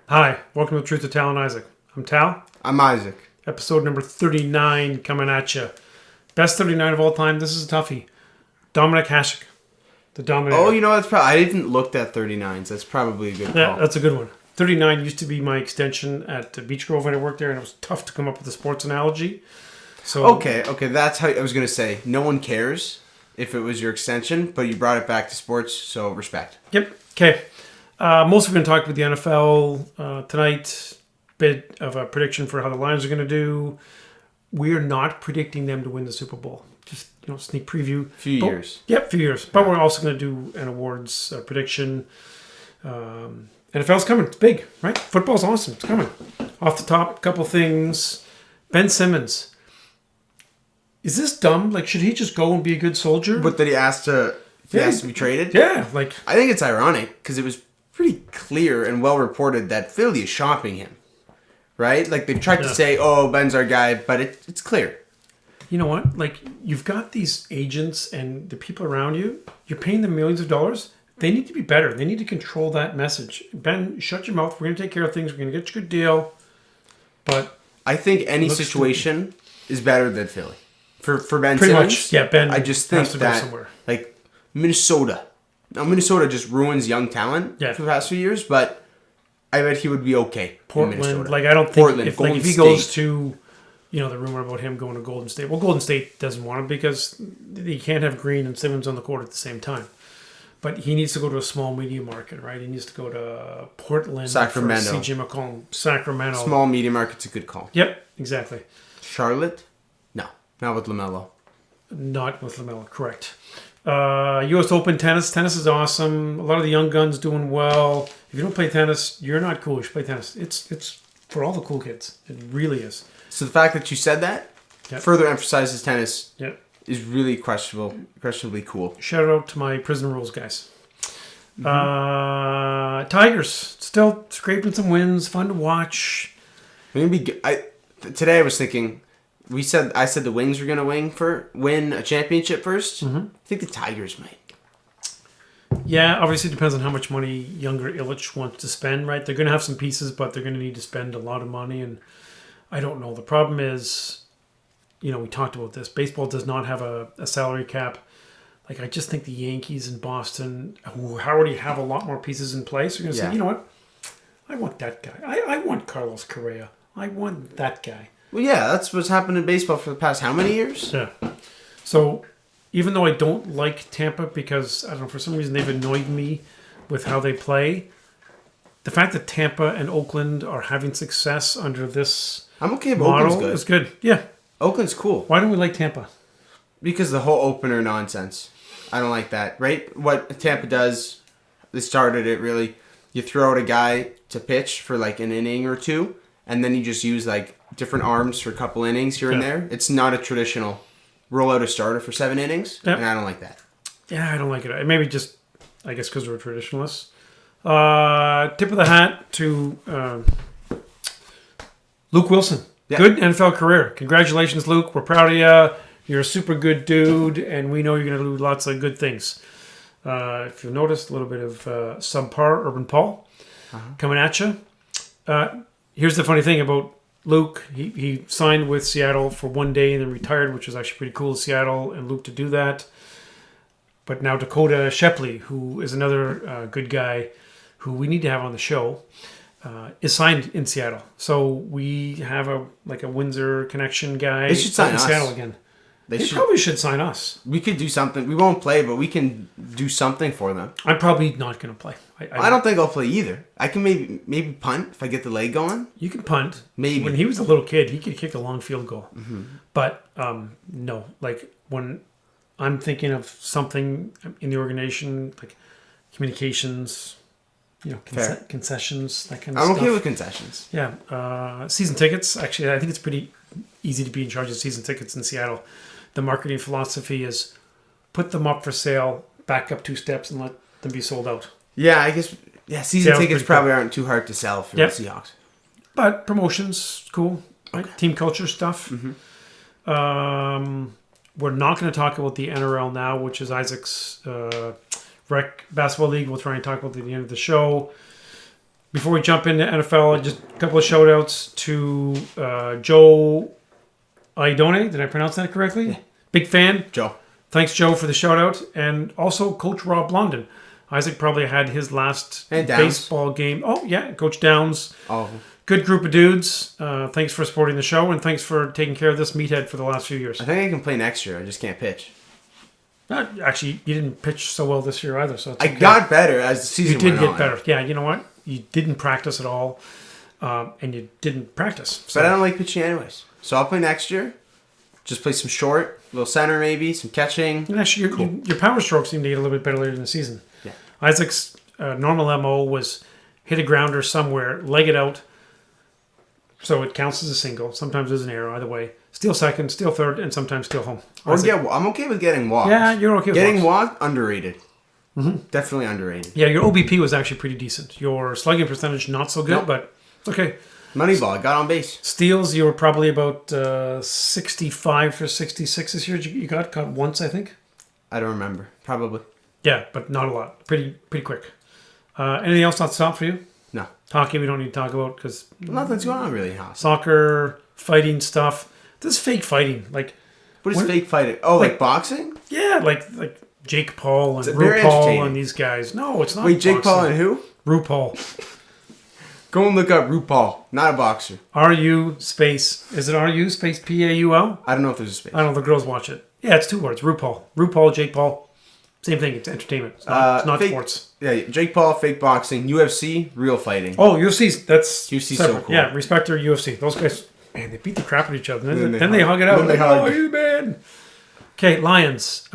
Hi, welcome to Truth to Tal and Isaac. I'm Tal. I'm Isaac. Episode number 39 coming at you. Best 39 of all time. This is a toughie. Dominic Hasek, the Dominator. Oh, you know, that's probably... I didn't look at 39s. That's probably a good call. Yeah, that's a good one. 39 used to be my extension at Beach Grove when I worked there, and it was tough to come up with a sports analogy. So Okay, that's how... I was going to say, no one cares if it was your extension, but you brought it back to sports, so respect. Yep. Okay. Most of going to talk about the NFL tonight. Bit of a prediction for how the Lions are going to do. We're not predicting them to win the Super Bowl. Just sneak preview. Few years. Yep, few years. But we're also going to do an awards prediction. NFL's coming. It's big, right? Football's awesome. It's coming. Off the top, a couple things. Ben Simmons. Is this dumb? Like, should he just go and be a good soldier? But that he asked to be traded? Yeah, like... I think it's ironic, because it was pretty clear and well reported that Philly is shopping him. Right? Like, they tried to say, oh, Ben's our guy, but it's clear. You know what? Like, you've got these agents and the people around you. You're paying them millions of dollars. They need to be better. They need to control that message. Ben, shut your mouth. We're going to take care of things. We're going to get you a good deal. But I think any situation is better than Philly. For Ben pretty Simmons. much, yeah, Ben I just think has to go that, somewhere. like, Minnesota. Now, Minnesota just ruins young talent for the past few years, but I bet he would be okay. Portland, like, I don't think if he goes to, the rumor about him going to Golden State. Well, Golden State doesn't want him because he can't have Green and Simmons on the court at the same time. But he needs to go to a small media market, right? He needs to go to Portland, Sacramento, for CJ McCollum, Sacramento. Small media market's a good call. Yep, exactly. Charlotte? No, not with LaMelo. Not with LaMelo, correct. U.S. Open tennis. Tennis is awesome. A lot of the young guns doing well. If you don't play tennis, you're not cool. You should play tennis. It's for all the cool kids. It really is. So the fact that you said that further emphasizes tennis is really questionably cool. Shout out to my Prison Rules guys. Tigers still scraping some wins. Fun to watch. Today I was thinking... I said the Wings were going to win a championship first. Mm-hmm. I think the Tigers might. Yeah, obviously it depends on how much money younger Illich wants to spend, right? They're going to have some pieces, but they're going to need to spend a lot of money, and I don't know. The problem is, we talked about this. Baseball does not have a salary cap. Like, I just think the Yankees and Boston, who already have a lot more pieces in place, are going to say, you know what? I want that guy. I want Carlos Correa. I want that guy. Well, yeah, that's what's happened in baseball for the past how many years? Yeah. So, even though I don't like Tampa because, I don't know, for some reason they've annoyed me with how they play, the fact that Tampa and Oakland are having success under this I'm okay, but model Oakland's good. is good. Yeah. Oakland's cool. Why don't we like Tampa? Because the whole opener nonsense. I don't like that, right? What Tampa does, they started it really. You throw out a guy to pitch for like an inning or two, and then you just use like different arms for a couple innings here and there. It's not a traditional roll out a starter for 7 innings, and I don't like that. Yeah, I don't like it. Maybe just, I guess, because we're traditionalists. Tip of the hat to Luke Wilson. Yeah. Good NFL career. Congratulations, Luke. We're proud of you. You're a super good dude, and we know you're going to do lots of good things. If you've noticed, a little bit of subpar Urban Paul coming at you. Here's the funny thing about Luke. He signed with Seattle for 1 day and then retired, which was actually pretty cool of Seattle and Luke to do that. But now Dakota Shepley, who is another good guy who we need to have on the show, is signed in Seattle. So we have a Windsor connection guy. They should sign in us. Seattle again. They probably should sign us. We could do something. We won't play, but we can do something for them. I'm probably not going to play. I don't think I'll play either. I can maybe punt if I get the leg going. You can punt. Maybe. When he was a little kid, he could kick a long field goal. Mm-hmm. But no. Like, when I'm thinking of something in the organization, like communications, concessions, that kind of stuff. I'm okay with concessions. Yeah. Season tickets. Actually, I think it's pretty easy to be in charge of season tickets in Seattle. The marketing philosophy is put them up for sale, back up 2 steps, and let them be sold out. Yeah, I guess. Yeah, season tickets probably aren't too hard to sell for the Seahawks. But promotions, cool. Right? Okay. Team culture stuff. Mm-hmm. We're not going to talk about the NRL now, which is Isaac's rec basketball league. We'll try and talk about it at the end of the show. Before we jump into NFL, just a couple of shout outs to Joe Idone. Did I pronounce that correctly? Yeah. Big fan. Joe. Thanks, Joe, for the shout out. And also Coach Rob London. Isaac probably had his last baseball game. Oh, yeah. Coach Downs. Oh. Good group of dudes. Thanks for supporting the show, and thanks for taking care of this meathead for the last few years. I think I can play next year. I just can't pitch. Actually, you didn't pitch so well this year either. So it's I got better as the season went on. You did get better. Yeah, you know what? You didn't practice at all, and you didn't practice. So. But I don't like pitching anyways. So I'll play next year. Just play some short, little center maybe, some catching. And actually, your power strokes seem to get a little bit better later in the season. Yeah. Isaac's normal MO was hit a grounder somewhere, leg it out, so it counts as a single. Sometimes there's an error, either way. Steal second, steal third, and sometimes steal home. I'm okay with getting walks. Yeah, you're okay with getting walked. Underrated. Mm-hmm. Definitely underrated. Yeah, your OBP was actually pretty decent. Your slugging percentage, not so good, but it's okay. Moneyball, got on base. Steals, you were probably about 65 for 66 this year. You got once, I think. I don't remember. Probably. Yeah, but not a lot. Pretty quick. Anything else not stop for you? No. Hockey, we don't need to talk about because nothing's going on really in hockey. Soccer, fighting stuff. This is fake fighting. Like, what is fake fighting? Oh, like boxing? Yeah, like Jake Paul and RuPaul and these guys. No, it's not. Wait, Jake Paul and who? RuPaul. Go and look up RuPaul. Not a boxer. R-U space. Is it R-U space P-A-U-L? I don't know if there's a space. I don't know. The girls watch it. Yeah, it's 2 words. RuPaul. RuPaul, Jake Paul. Same thing. It's entertainment. It's not fake, sports. Yeah, Jake Paul, fake boxing. UFC, real fighting. Oh, that's UFC's separate. so cool. Yeah, respect their UFC. Those guys, man, they beat the crap out of each other. Then they hug it out. Oh, you man. Okay, Lions.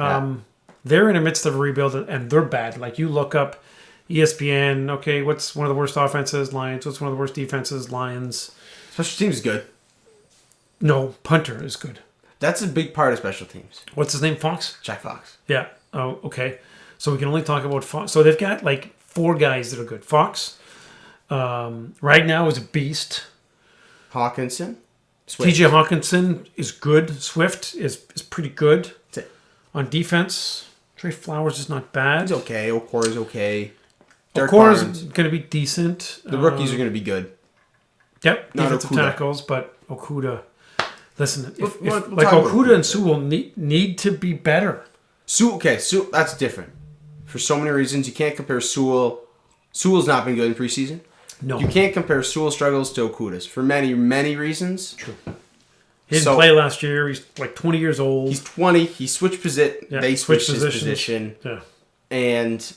They're in the midst of a rebuild, and they're bad. Like, you look up ESPN, okay, what's one of the worst offenses? Lions. What's one of the worst defenses? Lions. Special teams is good. No, punter is good. That's a big part of special teams. What's his name? Fox? Jack Fox. Yeah. Oh, okay. So we can only talk about Fox. So they've got like 4 guys that are good. Fox. Right now is a beast. Hawkinson. Swift. TJ Hawkinson is good. Swift is pretty good. That's it. On defense, Trey Flowers is not bad. He's okay. Okor is okay. Okor is going to be decent. The rookies are going to be good. Yep. Not defensive Okuda. tackles, but Okuda. Listen, if Okuda and Sewell need to be better. Sewell, that's different. For so many reasons, you can't compare Sewell. Sewell's not been good in preseason. No. You can't compare Sewell's struggles to Okuda's for many, many reasons. True. He didn't play last year. He's like 20 years old. He's 20. He switched position. Yeah, they switched his position. Yeah. And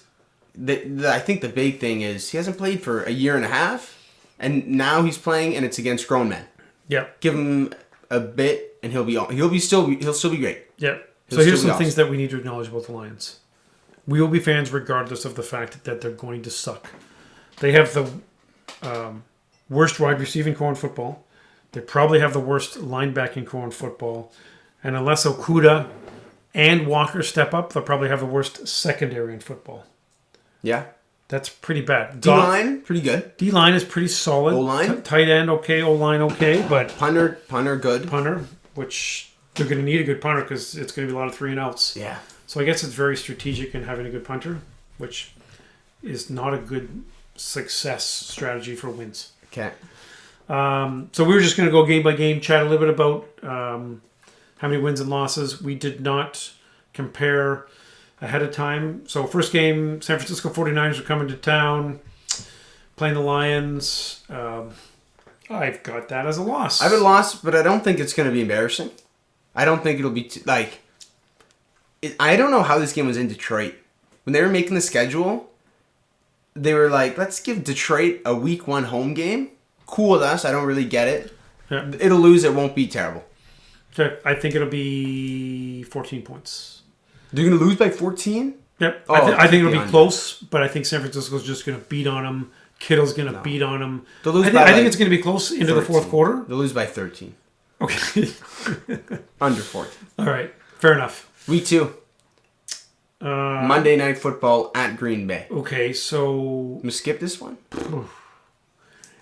I think the big thing is he hasn't played for a year and a half, and now he's playing, and it's against grown men. Yeah. Give him a bit, and he'll still be great. Yeah. So here's some things that we need to acknowledge about the Lions. We will be fans regardless of the fact that they're going to suck. They have the worst wide receiving core in football. They probably have the worst linebacking core in football. And unless Okuda and Walker step up, they'll probably have the worst secondary in football. Yeah. That's pretty bad. D-line, pretty good. D-line is pretty solid. O-line? Tight end, okay. O-line, okay. But Punter, good. Punter, which they're going to need a good punter because it's going to be a lot of 3 and outs. Yeah. So I guess it's very strategic in having a good punter, which is not a good success strategy for wins. Okay. So we were just going to go game by game, chat a little bit about how many wins and losses. We did not compare ahead of time. So first game, San Francisco 49ers are coming to town, playing the Lions. I've got that as a loss. I have a loss, but I don't think it's going to be embarrassing. I don't think it'll be I don't know how this game was in Detroit. When they were making the schedule, they were like, let's give Detroit a week 1 home game. Cool with us. I don't really get it. Yeah. It'll lose. It won't be terrible. Okay. I think it'll be 14 points. They're going to lose by 14? Yep. Oh, I think it'll be close, but I think San Francisco's just going to beat on them. Kittle's going to beat on them. I think it's going to be close into 13. The fourth quarter. They'll lose by 13. Okay. Under 14. All right. Fair enough. Week 2. Monday Night Football at Green Bay. Okay, so... I'm going to skip this one.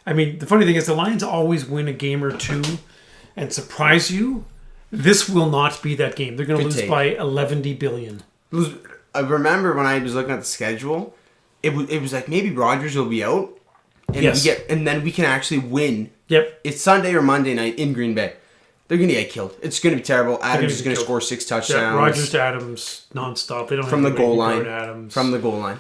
I mean, the funny thing is the Lions always win a game or 2 and surprise you. This will not be that game. They're going to lose by 11 billion. I remember when I was looking at the schedule, it was like maybe Rodgers will be out, and Yes. and then we can actually win. Yep. It's Sunday or Monday night in Green Bay. They're gonna get killed. It's gonna be terrible. Adams is gonna score 6 touchdowns. Yeah, Rogers to Adams nonstop. They don't from the have goal line. Adams. From the goal line.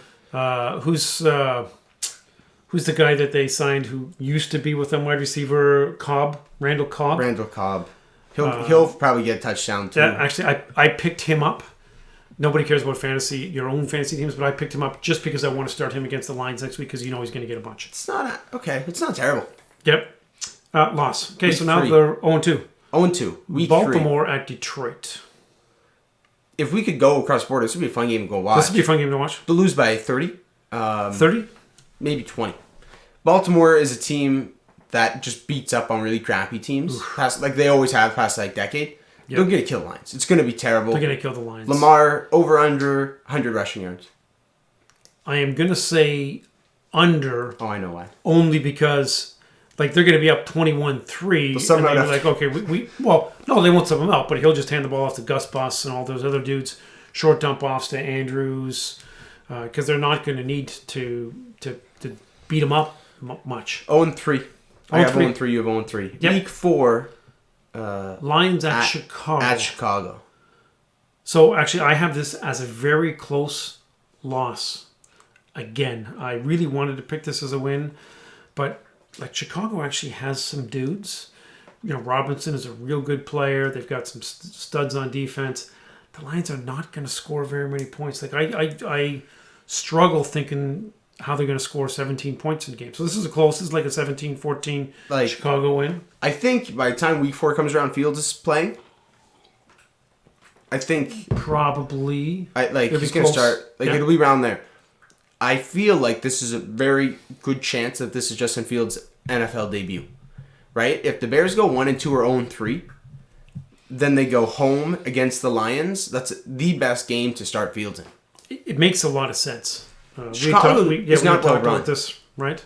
Who's the guy that they signed who used to be with them? Wide receiver Cobb, Randall Cobb. Randall Cobb. He'll probably get a touchdown too. Yeah, actually, I picked him up. Nobody cares about your own fantasy teams, but I picked him up just because I want to start him against the Lions next week because you know he's going to get a bunch. It's not okay. It's not terrible. Yep. Loss. Okay, Week so now 3. they're 0-2. 0-2. Week 3. Baltimore at Detroit. If we could go across the board, this would be a fun game to go watch. This would be a fun game to watch. They'll lose by 30. 30? Maybe 20. Baltimore is a team that just beats up on really crappy teams. Like they always have past like decade. Yep. They're going to kill the Lions. It's going to be terrible. They're going to kill the Lions. Lamar, over under 100 rushing yards. I am going to say under. Oh, I know why. Only because, like, they're going to be up 21-3. And they're like, okay, well, no, they won't sub him out, but he'll just hand the ball off to Gus Bus and all those other dudes. Short dump offs to Andrews. Because they're not going to need to beat him up much. 0-3. I have 0-3. You have 0-3. Yep. Week 4. Lions at Chicago. At Chicago. So, actually, I have this as a very close loss. Again, I really wanted to pick this as a win. But, like, Chicago actually has some dudes. You know, Robinson is a real good player. They've got some studs on defense. The Lions are not going to score very many points. Like, I struggle thinking how they're going to score 17 points in the game. So this is this is like a 17-14 Chicago win. I think by the time week 4 comes around, Fields is playing. I think probably he's going to start. It'll be around there. I feel like this is a very good chance that this is Justin Fields' NFL debut. Right? If the Bears go 1-2 or 0-3, then they go home against the Lions. That's the best game to start Fields in. It makes a lot of sense. Chicago is not talked about this, right?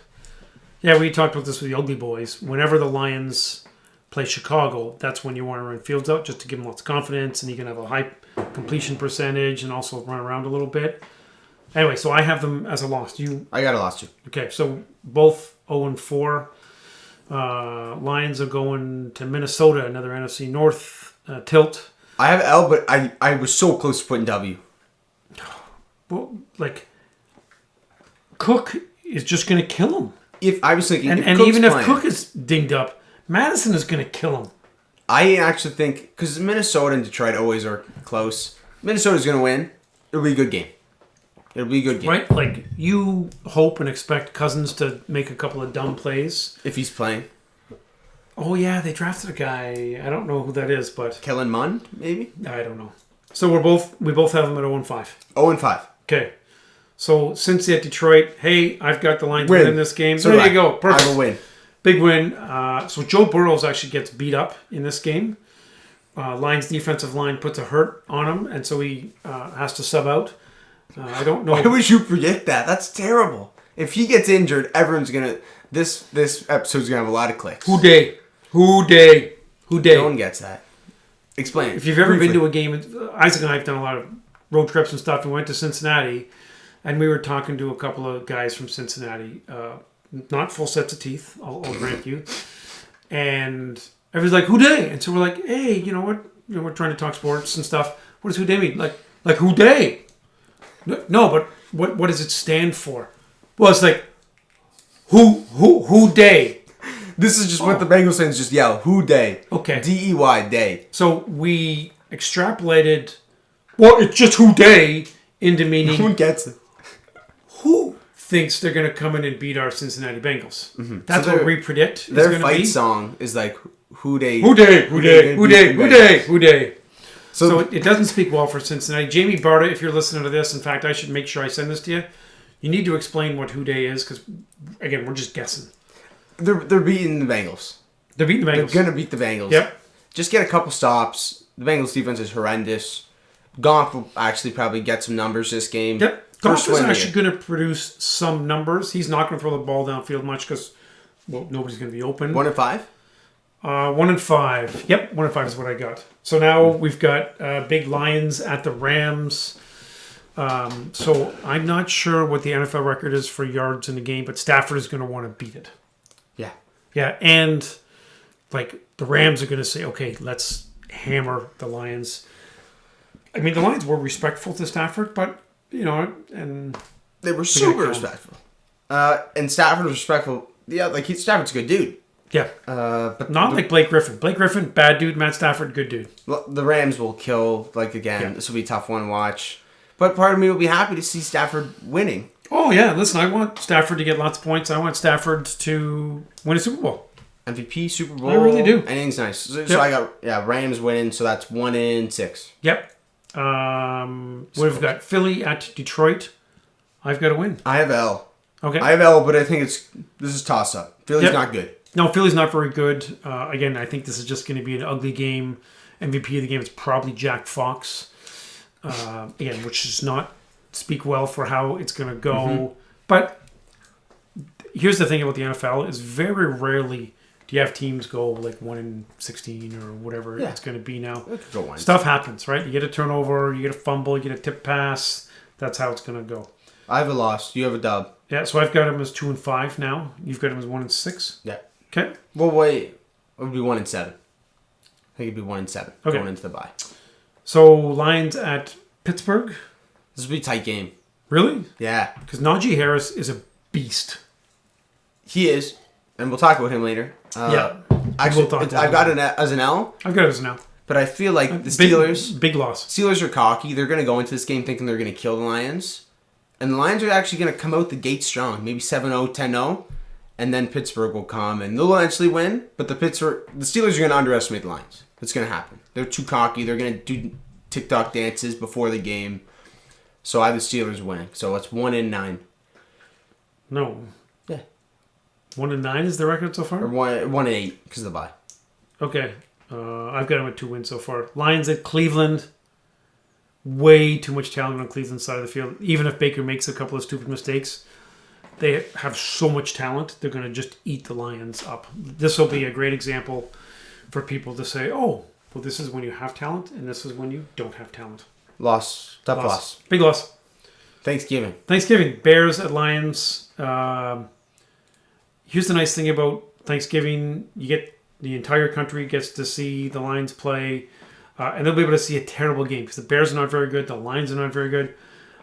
Yeah, we talked about this with the Ugly Boys. Whenever the Lions play Chicago, that's when you want to run Fields out just to give him lots of confidence, and he can have a high completion percentage and also run around a little bit. Anyway, so I have them as a loss. I got a loss too. Okay, so both 0-4. Lions are going to Minnesota, another NFC North tilt. I have L, but I was so close to putting W. Well, like, Cook is just going to kill him. If I was thinking, and even if Cook is dinged up, Madison is going to kill him. I actually think, because Minnesota and Detroit always are close, Minnesota's going to win. It'll be a good game. It'll be a good game. Right? Like, you hope and expect Cousins to make a couple of dumb plays. If he's playing. Oh, yeah, they drafted a guy. I don't know who that is, but... Kellen Mond, maybe? I don't know. So we both have them at 0-5. 0-5. Okay. So, Cincy at Detroit, hey, I've got the Lions winning this game. So there you go. Perfect. I will win. Big win. So, Joe Burrows actually gets beat up in this game. Lions defensive line puts a hurt on him, and so he has to sub out. I don't know. Why would you predict that? That's terrible. If he gets injured, everyone's going to... This episode's going to have a lot of clicks. Who day? No one gets that. Explain it. If you've ever been to a game... Isaac and I have done a lot of road trips and stuff. We went to Cincinnati, and we were talking to a couple of guys from Cincinnati. Not full sets of teeth, I'll grant you. And everyone's like, who day? And so we're like, hey, you know what? We're trying to talk sports and stuff. What does who day mean? Like who day? No, but what does it stand for? Well, it's like, who day? This is just what the Bengals fans just yell. Who day? Okay. D-E-Y, day. So we extrapolated, well, it's just who day into meaning... No one gets it. Who thinks they're going to come in and beat our Cincinnati Bengals? Mm-hmm. That's so what we predict. Their fight song is like, who day? So it doesn't speak well for Cincinnati. Jamie Barta, if you're listening to this, in fact, I should make sure I send this to you. You need to explain what who day is because, again, we're just guessing. They're beating the Bengals. They're beating the Bengals. They're going to beat the Bengals. Yep. Just get a couple stops. The Bengals defense is horrendous. Goff will actually probably get some numbers this game. Yep. Goff is actually going to produce some numbers. He's not going to throw the ball downfield much because, well, nobody's going to be open. 1-5? 1-5. Yep, 1-5 is what I got. So now we've got big Lions at the Rams. So I'm not sure what the NFL record is for yards in a game, but Stafford is going to want to beat it. Yeah. Yeah, and like the Rams are going to say, okay, let's hammer the Lions. I mean, the Lions were respectful to Stafford, but, and they were super respectful. And Stafford was respectful. Yeah, Stafford's a good dude. Yeah. But not like Blake Griffin. Blake Griffin, bad dude. Matt Stafford, good dude. The Rams will kill, again. Yeah. This will be a tough one to watch. But part of me will be happy to see Stafford winning. Oh, yeah. Listen, I want Stafford to get lots of points. I want Stafford to win a Super Bowl. MVP, Super Bowl. I really do. Anything's nice. So I got, Rams winning, so that's 1-6. Yep. We've got Philly at Detroit. I've got to win. I have L. Okay. I have L, but I think this is toss-up. Philly's not good. No, Philly's not very good. Again, I think this is just going to be an ugly game. MVP of the game is probably Jack Fox. Again, which does not speak well for how it's going to go. Mm-hmm. But here's the thing about the NFL is very rarely do you have teams go 1-16 or whatever it's going to be now. Stuff happens, right? You get a turnover, you get a fumble, you get a tip pass. That's how it's going to go. I have a loss. You have a dub. Yeah, so I've got him as 2-5 now. You've got him as 1-6. Yeah. Okay. Well, wait. It would be 1-7. I think it'd be 1-7 going into the bye. So Lions at Pittsburgh. This will be a tight game. Really? Yeah. Because Najee Harris is a beast. He is, and we'll talk about him later. Actually, I've got it as an L. I've got it as an L. But I feel like the Steelers... Big loss. Steelers are cocky. They're going to go into this game thinking they're going to kill the Lions. And the Lions are actually going to come out the gate strong. Maybe 7-0, 10-0. And then Pittsburgh will come and they'll eventually win. But the Steelers are going to underestimate the Lions. It's going to happen. They're too cocky. They're going to do TikTok dances before the game. So I have the Steelers winning. So it's 1-9. No. Yeah. 1-9 is the record so far? Or 1-8 because of the bye. Okay. I've got them at 2 wins so far. Lions at Cleveland. Way too much talent on Cleveland's side of the field. Even if Baker makes a couple of stupid mistakes, they have so much talent, they're going to just eat the Lions up. This will be a great example for people to say, oh, well, this is when you have talent, and this is when you don't have talent. Loss. Tough loss. Big loss. Thanksgiving. Bears at Lions. Here's the nice thing about Thanksgiving. You get the entire country gets to see the Lions play, and they'll be able to see a terrible game because the Bears are not very good. The Lions are not very good.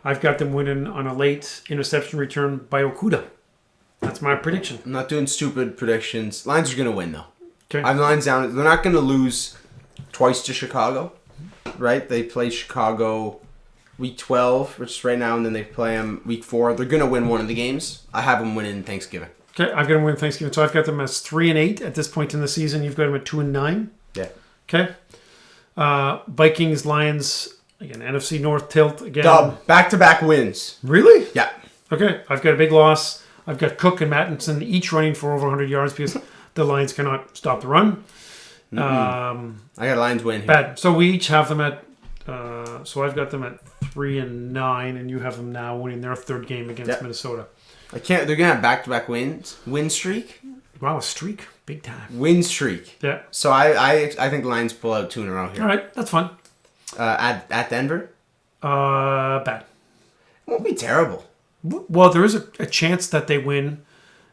I've got them winning on a late interception return by Okudah. That's my prediction. I'm not doing stupid predictions. Lions are going to win, though. Okay. I have the Lions down. They're not going to lose twice to Chicago, right? They play Chicago week 12, which is right now, and then they play them week 4. They're going to win one of the games. I have them winning Thanksgiving. Okay, I've got them winning Thanksgiving. So I've got them as 3-8 at this point in the season. You've got them at 2-9. Yeah. Okay. Vikings, Lions... Again, NFC North tilt again. Dub. Back-to-back wins. Really? Yeah. Okay. I've got a big loss. I've got Cook and Mattinson each running for over 100 yards because the Lions cannot stop the run. I got Lions win here. Bad. So we each have them at... so I've got them at 3-9, and you have them now winning their third game against Minnesota. They're going to have back-to-back wins. Win streak. Wow, a streak. Big time. Win streak. Yeah. So I think Lions pull out 2 in a row here. All right. That's fun. At Denver? Bad. It won't be terrible. Well, there is a chance that they win,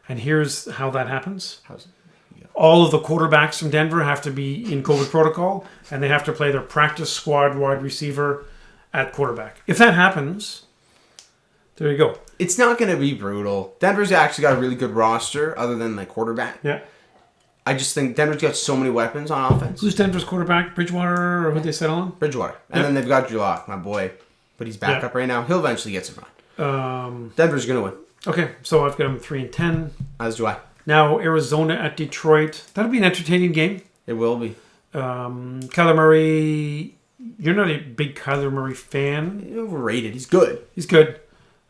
and here's how that happens. How's it? Yeah. All of the quarterbacks from Denver have to be in COVID protocol, and they have to play their practice squad wide receiver at quarterback. If that happens, there you go. It's not going to be brutal. Denver's actually got a really good roster other than the quarterback. Yeah. I just think Denver's got so many weapons on offense. Who's Denver's quarterback? Bridgewater, or who'd they settle on? Bridgewater. And then they've got Drew Lock, my boy. But he's back up right now. He'll eventually get some run. Denver's going to win. Okay, so I've got them 3-10. As do I. Now, Arizona at Detroit. That'll be an entertaining game. It will be. Kyler Murray, you're not a big Kyler Murray fan. He's overrated. He's good. He's good.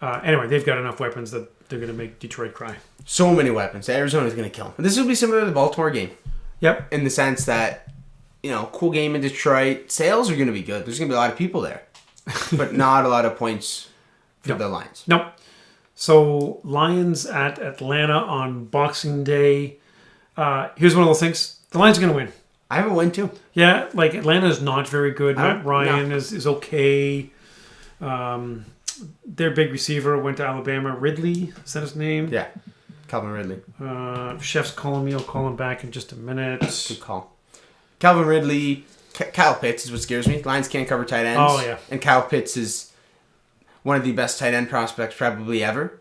Anyway, they've got enough weapons that they're going to make Detroit cry. So many weapons. Arizona's going to kill him. This will be similar to the Baltimore game. Yep. In the sense that, cool game in Detroit. Sales are going to be good. There's going to be a lot of people there. But not a lot of points for the Lions. Nope. So, Lions at Atlanta on Boxing Day. Here's one of those things. The Lions are going to win. I have a win, too. Yeah, Atlanta is not very good. Matt Ryan is okay. Their big receiver went to Alabama. Ridley, is that his name? Yeah. Calvin Ridley. Chef's calling me. I'll call him back in just a minute. Good call. Calvin Ridley. Kyle Pitts is what scares me. Lions can't cover tight ends. Oh, yeah. And Kyle Pitts is one of the best tight end prospects probably ever.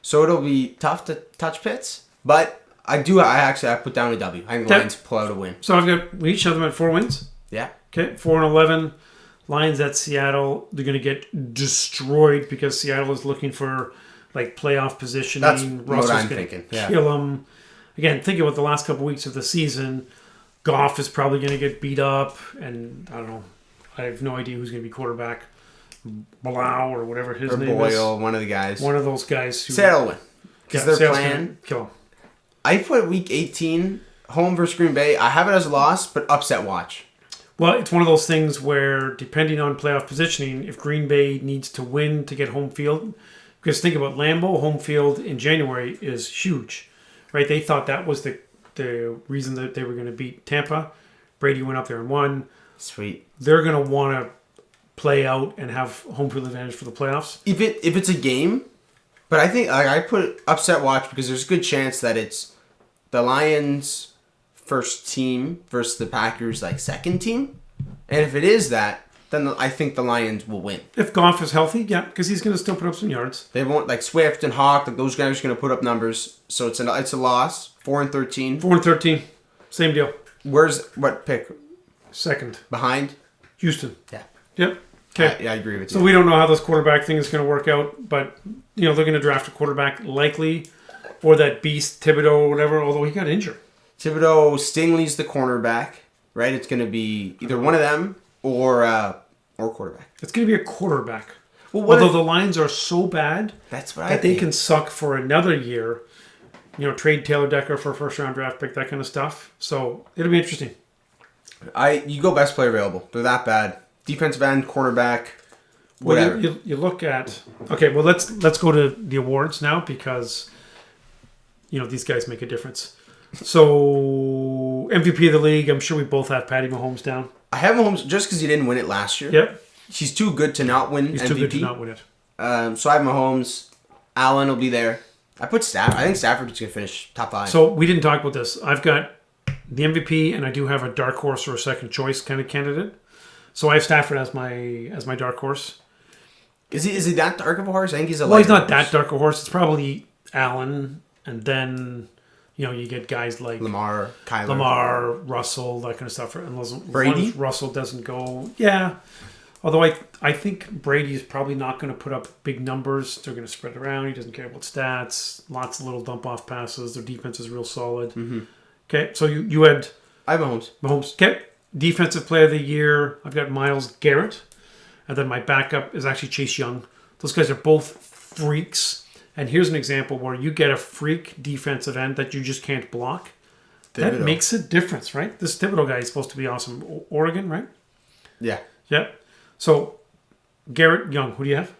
So it'll be tough to touch Pitts. But I put down a W. I think the Lions pull out a win. So we each have them at 4 wins. Yeah. Okay, 4-11. Lions at Seattle. They're going to get destroyed because Seattle is looking for like playoff positioning. That's Russell's what I'm going thinking. to kill them. Again, think about the last couple weeks of the season. Goff is probably going to get beat up, and I don't know. I have no idea who's going to be quarterback. Blau or whatever his name Boyle, is. one of the guys. One of those guys. Seattle win. Because their Seattle's plan. gonna kill him. I put week 18 home versus Green Bay. I have it as a loss, but upset watch. Well, it's one of those things where, depending on playoff positioning, if Green Bay needs to win to get home field, because think about Lambeau, home field in January is huge, right? They thought that was the reason that they were going to beat Tampa. Brady went up there and won. Sweet. They're going to want to play out and have home field advantage for the playoffs. If it's a game, but I think I put upset watch because there's a good chance that it's the Lions' first team versus the Packers' second team, and if it is that, then I think the Lions will win. If Goff is healthy, yeah, because he's going to still put up some yards. They won't Swift and Hawk. Those guys are going to put up numbers, so it's a loss. 4-13. 4-13, same deal. Where's what pick? Second, Behind Houston. Yeah. Yep. Okay. Yeah, I agree with you. So we don't know how this quarterback thing is going to work out, but they're going to draft a quarterback likely, or that beast Thibodeau or whatever. Although he got injured. Thibodeau, Stingley's the cornerback, right? It's going to be either one of them or quarterback. It's going to be a quarterback. Well, although the Lions are so bad that's what that they can suck for another year. Trade Taylor Decker for a first-round draft pick, that kind of stuff. So it'll be interesting. You go best player available. They're that bad. Defensive end, cornerback, whatever. Well, you look at... Okay, well, let's go to the awards now because, these guys make a difference. So, MVP of the league, I'm sure we both have Patty Mahomes down. I have Mahomes just because he didn't win it last year. Yep. He's too good to not win He's MVP. too good to not win it. So I have Mahomes. Allen will be there. I put Stafford. I think Stafford's going to finish top 5. So we didn't talk about this. I've got the MVP, and I do have a dark horse or a second choice kind of candidate. So I have Stafford as my dark horse. Is he that dark of a horse? I think he's a Well, he's not horse. that dark of a horse. It's probably Allen, and then you get guys like Lamar, Kyler. Russell, that kind of stuff. Unless Brady? Russell doesn't go. Yeah. Although I think Brady is probably not going to put up big numbers. They're going to spread around. He doesn't care about stats. Lots of little dump-off passes. Their defense is real solid. Mm-hmm. Okay, so you had... I have Mahomes. Okay, defensive player of the year. I've got Myles Garrett. And then my backup is actually Chase Young. Those guys are both freaks. And here's an example where you get a freak defensive end that you just can't block. That makes a difference, right? This Thibodeau guy is supposed to be awesome. Oregon, right? Yeah. Yep. So, Garrett, Young, who do you have?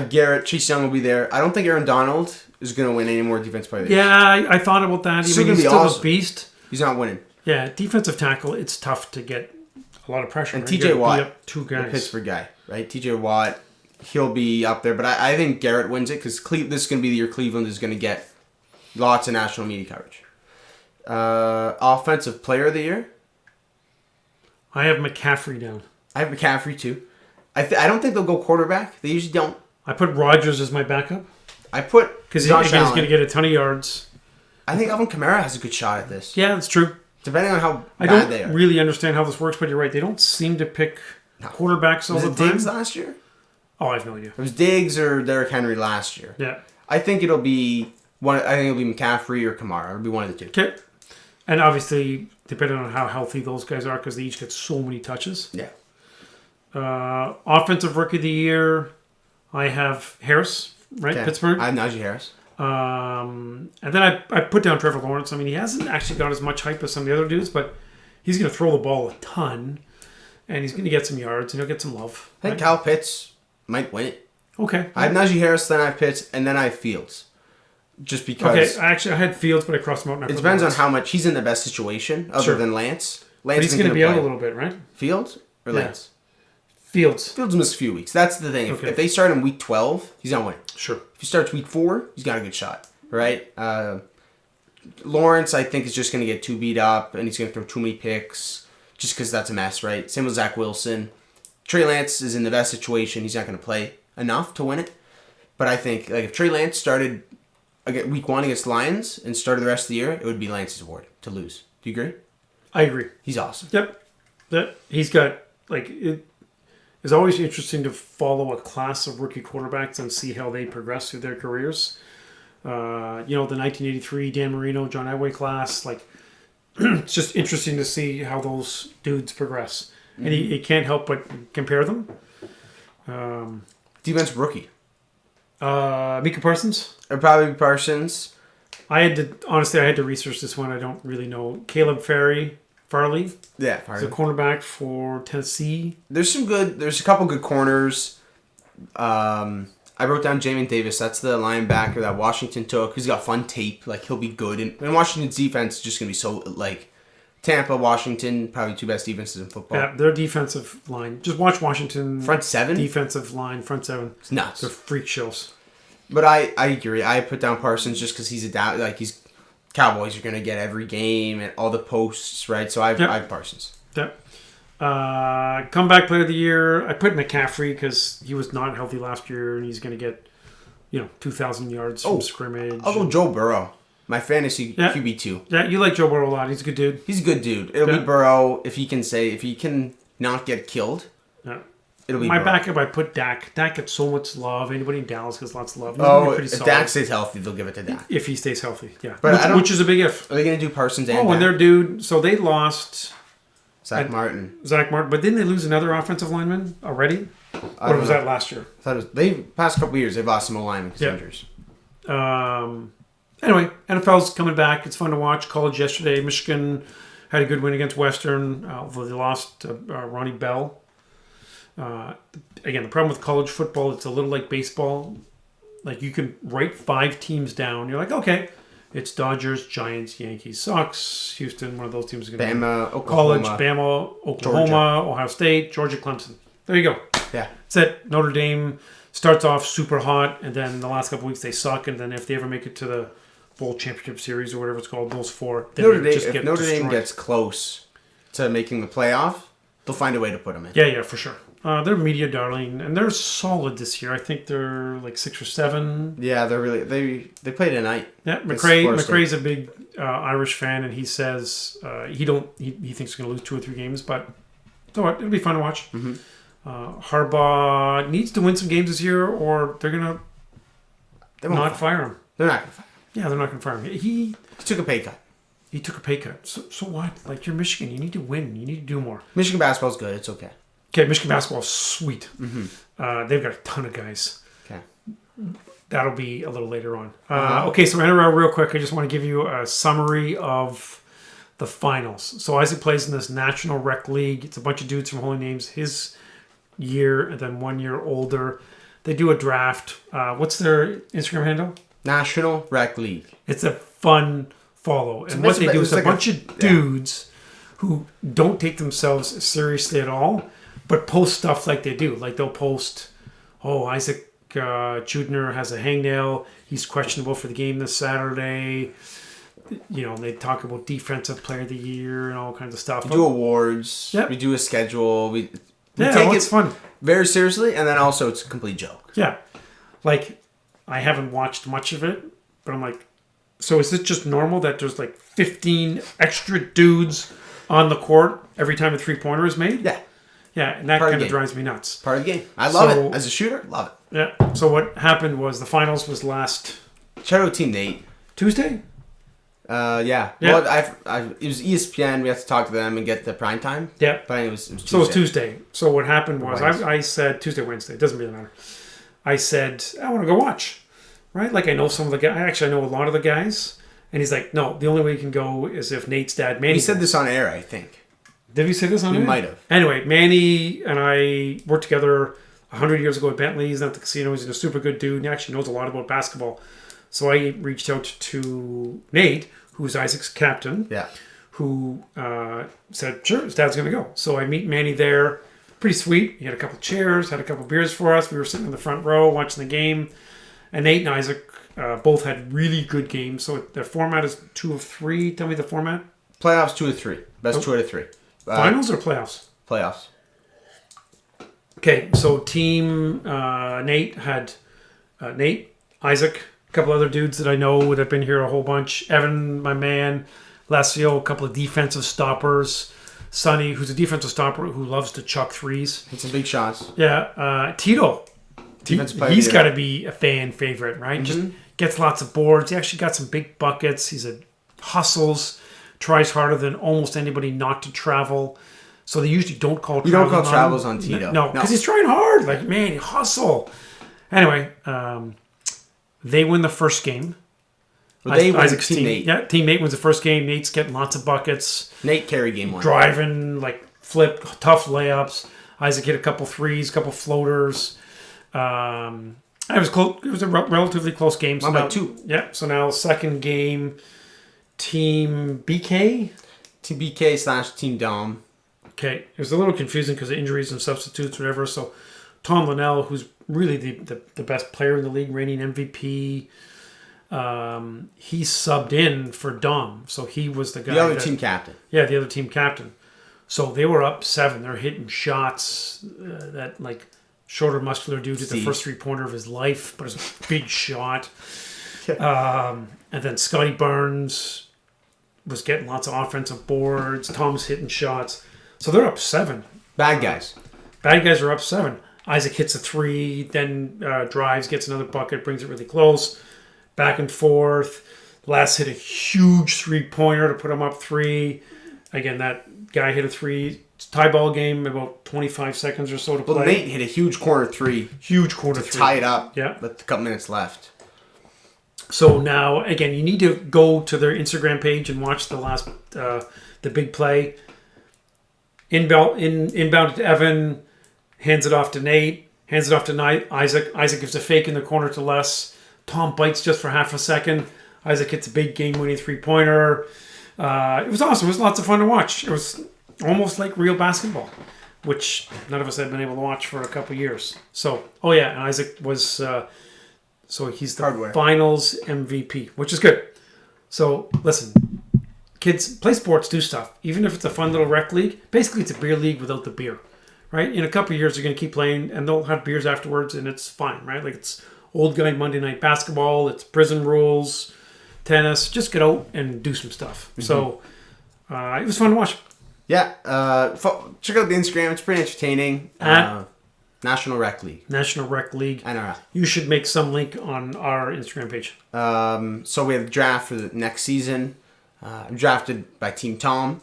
Garrett, Chase Young will be there. I don't think Aaron Donald is going to win any more defense player. Yeah, I thought about that. He's still awesome. a beast. He's not winning. Yeah, defensive tackle, it's tough to get a lot of pressure. And right? TJ Watt, two guys. the Pittsburgh guy, right? TJ Watt, he'll be up there. But I think Garrett wins it because this is going to be the year Cleveland is going to get lots of national media coverage. Offensive player of the year? I have McCaffrey down. I have McCaffrey too. I don't think they'll go quarterback. They usually don't. I put Rodgers as my backup. I put because he's going to get a ton of yards. I think Alvin Kamara has a good shot at this. Yeah, that's true. Depending on how bad they are. I don't really understand how this works, but you're right. They don't seem to pick quarterbacks all the time. Was it Diggs last year? Oh, I have no idea. It was Diggs or Derrick Henry last year. Yeah. I think it'll be McCaffrey or Kamara. It'll be one of the two. Okay. And obviously, depending on how healthy those guys are, because they each get so many touches. Yeah. Offensive Rookie of the Year, I have Harris, right? Okay. Pittsburgh. I have Najee Harris. And then I put down Trevor Lawrence. I mean, he hasn't actually got as much hype as some of the other dudes, but he's going to throw the ball a ton, and he's going to get some yards, and he'll get some love. I think Kyle Pitts might win it. Okay. I have Najee Harris, then I have Pitts, and then I have Fields. Just because... Okay, I had Fields, but I crossed him out. It depends on how much... He's in the best situation, other than Lance. But he's going to be out a little bit, right? Fields or Lance? Fields. Fields missed a few weeks. That's the thing. Okay. If they start him week 12, he's not winning. Sure. If he starts week 4, he's got a good shot, right? Lawrence, I think, is just going to get too beat up, and he's going to throw too many picks just because that's a mess, right? Same with Zach Wilson. Trey Lance is in the best situation. He's not going to play enough to win it. But I think if Trey Lance started week 1 against Lions and started the rest of the year, it would be Lance's award to lose. Do you agree? I agree. He's awesome. Yep. He's got, it is always interesting to follow a class of rookie quarterbacks and see how they progress through their careers. The 1983 Dan Marino, John Elway class, it's just interesting to see how those dudes progress. Mm-hmm. And he can't help but compare them. Defensive rookie. Micah Parsons? Probably Parsons. I had to research this one. I don't really know. Caleb Farley. Yeah, Farley. He's a cornerback for Tennessee. There's a couple good corners. I wrote down Jamin Davis. That's the linebacker that Washington took. He's got fun tape. He'll be good. And Washington's defense is just going to be so, Tampa, Washington, probably 2 best defenses in football. Yeah, their defensive line. Just watch Washington. Front 7? Defensive line, front 7. It's nuts. They're freak shows. But I agree. I put down Parsons just because he's he's Cowboys are going to get every game and all the posts, right? So I have Parsons. Yep. Comeback player of the year. I put McCaffrey because he was not healthy last year and he's going to get, 2,000 yards from scrimmage. I'll go Joe Burrow. My fantasy QB2. Yeah, you like Joe Burrow a lot. He's a good dude. He's a good dude. It'll be Burrow if he can not get killed. Yeah. It'll be my Burrow. Backup. I put Dak. Dak gets so much love. Anybody in Dallas gets lots of love. If Dak stays healthy, they'll give it to Dak. If he stays healthy, yeah. But which is a big if. Are they going to do Parsons and Dak? Their dude. So they lost Zach Martin. But didn't they lose another offensive lineman already? Or was that last year? Past couple years they've lost some linemen because injuries. Anyway, NFL's coming back. It's fun to watch. College yesterday. Michigan had a good win against Western, although they lost Ronnie Bell. Again, the problem with college football, it's a little like baseball. You can write 5 teams down. You're like, okay, it's Dodgers, Giants, Yankees, Sox, Houston. One of those teams is going to Bama, Oklahoma. College, Bama, Oklahoma, Georgia. Ohio State, Georgia, Clemson. There you go. Yeah. That's it. Notre Dame starts off super hot, and then the last couple weeks they suck, and then if they ever make it to the Bowl Championship Series or whatever it's called, those 4, then if Notre Dame gets close to making the playoff, they'll find a way to put them in. Yeah, for sure. They're media darling, and they're solid this year. I think they're 6 or 7. Yeah, they're really they play tonight. Yeah, McRae's a big Irish fan, and he says he thinks he's going to lose 2 or 3 games, but so what? It'll be fun to watch. Mm-hmm. Harbaugh needs to win some games this year, or they're going to not fire him. They're not going to fire him. Yeah, they're not going to fire him. He took a pay cut. He took a pay cut. So what? You're Michigan. You need to win. You need to do more. Michigan basketball's good. It's okay. Okay, Michigan basketball's sweet. Mm-hmm. They've got a ton of guys. Okay. That'll be a little later on. Okay, so NRL real quick. I just want to give you a summary of the finals. So Isaac plays in this National Rec League. It's a bunch of dudes from Holy Names. His year and then 1 year older. They do a draft. What's their Instagram handle? National Rec League. It's a fun follow. And what they do is a bunch of dudes who don't take themselves seriously at all, but post stuff like they do. They'll post, Isaac Chudner has a hangnail. He's questionable for the game this Saturday. They talk about defensive player of the year and all kinds of stuff. We do awards. Yep. We do a schedule. We take it fun. Very seriously, and then also it's a complete joke. Yeah. I haven't watched much of it, but I'm so is this just normal that there's 15 extra dudes on the court every time a 3-pointer is made? Yeah. Yeah, and that kind of drives me nuts. Part of the game. I love it. As a shooter, love it. Yeah. So what happened was the finals was last... Shout out Team Nate. Tuesday? Yeah. Well, it was ESPN. We had to talk to them and get the prime time. Yeah. But it was Tuesday. So it was Tuesday. So what happened was I said Tuesday, Wednesday. It doesn't really matter. I said, I want to go watch. Right? I know some of the guys. Actually, I know a lot of the guys. And he's like, no, the only way you can go is if Nate's dad, Manny... He said this on air, I think. Did he say this on air? He might have. Anyway, Manny and I worked together 100 years ago at Bentley's at the casino. He's a super good dude. He actually knows a lot about basketball. So I reached out to Nate, who's Isaac's captain, who said, sure, his dad's going to go. So I meet Manny there. pretty sweet. He had a couple chairs, had a couple beers for us. We were sitting in the front row watching the game. And Nate and Isaac both had really good games. So their format is 2 of 3. Tell me the format. Playoffs 2 of 3. Best 2 out of 3. Finals or playoffs? Playoffs. Okay, so team Nate had Nate, Isaac, a couple other dudes that I know would have been here a whole bunch. Evan, my man, Lacio, a couple of defensive stoppers. Sonny, who's a defensive stopper who loves to chuck threes. Hit some big shots. Yeah, Tito. He's got to be a fan favorite, right? Just gets lots of boards. He actually got some big buckets. He's hustles, tries harder than almost anybody not to travel. So they usually don't call. We don't call travels on Tito. No, because he's trying hard. Like, man, hustle. Anyway, they win the first game. Well, they win Isaac's team Nate. Yeah, team Nate wins the first game. Nate's getting lots of buckets. Nate carried game 1. Driving, like flip, tough layups. Isaac hit a couple threes, a couple floaters. It was close. It was a relatively close game. So by now, 2. Yeah. So now second game, Team BK. Team BK / Team Dom. Okay, it was a little confusing because of injuries and substitutes, whatever. So Tom Linnell, who's really the best player in the league, reigning MVP, he subbed in for Dom. So he was the guy. The other team captain. Yeah, the other team captain. So they were up 7. They're hitting shots that like. Shorter, muscular dude hit the first 3-pointer of his life, but it was a big shot. And then Scotty Barnes was getting lots of offensive boards. Tom's hitting shots. So they're up 7. Bad guys. Bad guys are up 7. Isaac hits a 3, then drives, gets another bucket, brings it really close. Back and forth. Les hit a huge 3-pointer to put him up 3. Again, that guy hit a 3. Tie ball game, about 25 seconds or so to play. Well, Nate hit a huge corner 3. Huge corner to 3. tie it up. Yeah. With a couple minutes left. So now, again, you need to go to their Instagram page and watch the last, the big play. Inbound to Evan, hands it off to Nate, hands it off to Isaac. Isaac gives a fake in the corner to Les. Tom bites just for half a second. Isaac hits a big game-winning 3-pointer. It was awesome. It was lots of fun to watch. It was almost like real basketball, which none of us had been able to watch for a couple years. So, and Isaac was, so he's the finals MVP, which is good. So, listen, kids, play sports, do stuff. Even if it's a fun little rec league, basically it's a beer league without the beer, right? In a couple of years, they're going to keep playing, and they'll have beers afterwards, and it's fine, right? Like it's old guy Monday night basketball, it's prison rules, tennis. Just get out and do some stuff. So, it was fun to watch. Yeah, check out the Instagram. It's pretty entertaining. National Rec League. National Rec League. NRL. You should make some link on our Instagram page. So we have the draft for the next season. I'm drafted by Team Tom.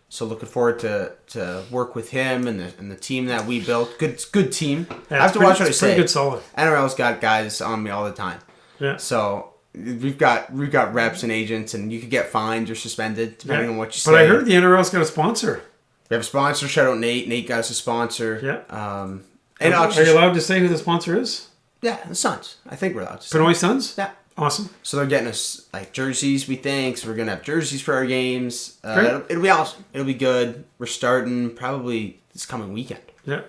So looking forward to work with him and the team that we built. Good team. Yeah, I have to watch what I say. Pretty good, solid. NRL's got guys on me all the time. Yeah. So we've got reps and agents, and you could get fined or suspended depending on what you say. But I heard the NRL's got a sponsor. We have a sponsor. Shout out Nate. Nate got us a sponsor. Yeah. And are you allowed to say who the sponsor is? Yeah, the Suns. I think we're allowed to say. Pinoy Suns? Yeah. Awesome. So they're getting us like jerseys, we think. So we're gonna have jerseys for our games. It'll be awesome. It'll be good. We're starting probably this coming weekend. Yeah.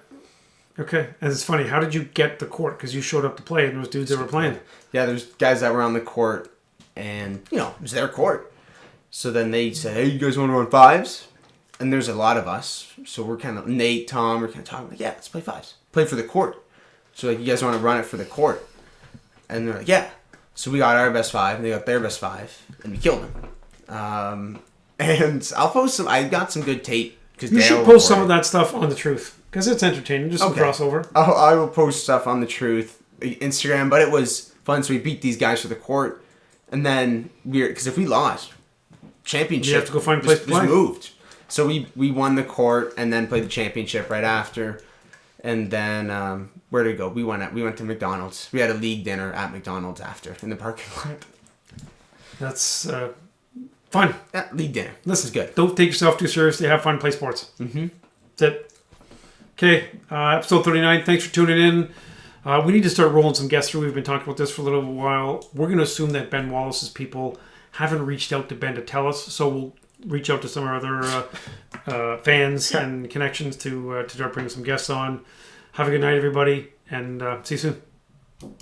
Okay. And it's funny. How did you get the court? Because you showed up to play, and there was dudes that were playing. Yeah, there's guys that were on the court, and it was their court. So then they said, "Hey, you guys want to run 5s?" And there's a lot of us, so we're kind of Nate, Tom, we're kind of talking like, "Yeah, let's play 5s. Play for the court." So like, you guys want to run it for the court? And they're like, "Yeah." So we got our best 5, and they got their best 5, and we killed them. And I'll post some. I got some good tape. You should post some of that stuff on The Truth, because it's entertaining. Just some crossover. I will post stuff on The Truth Instagram, but it was fun. So we beat these guys for the court, and then because if we lost, championship, you have to go find a place to play. Moved. So we won the court and then played the championship right after. And then where did we go? We went to McDonald's. We had a league dinner at McDonald's after in the parking lot. That's fun. Yeah, league dinner. This is good. Don't take yourself too seriously. Have fun. Play sports. Mm-hmm. That's it. Okay, episode 39. Thanks for tuning in. We need to start rolling some guests through. We've been talking about this for a little while. We're going to assume that Ben Wallace's people haven't reached out to Ben to tell us, so we'll reach out to some of our other fans and connections to start bringing some guests on. Have a good night, everybody, and see you soon.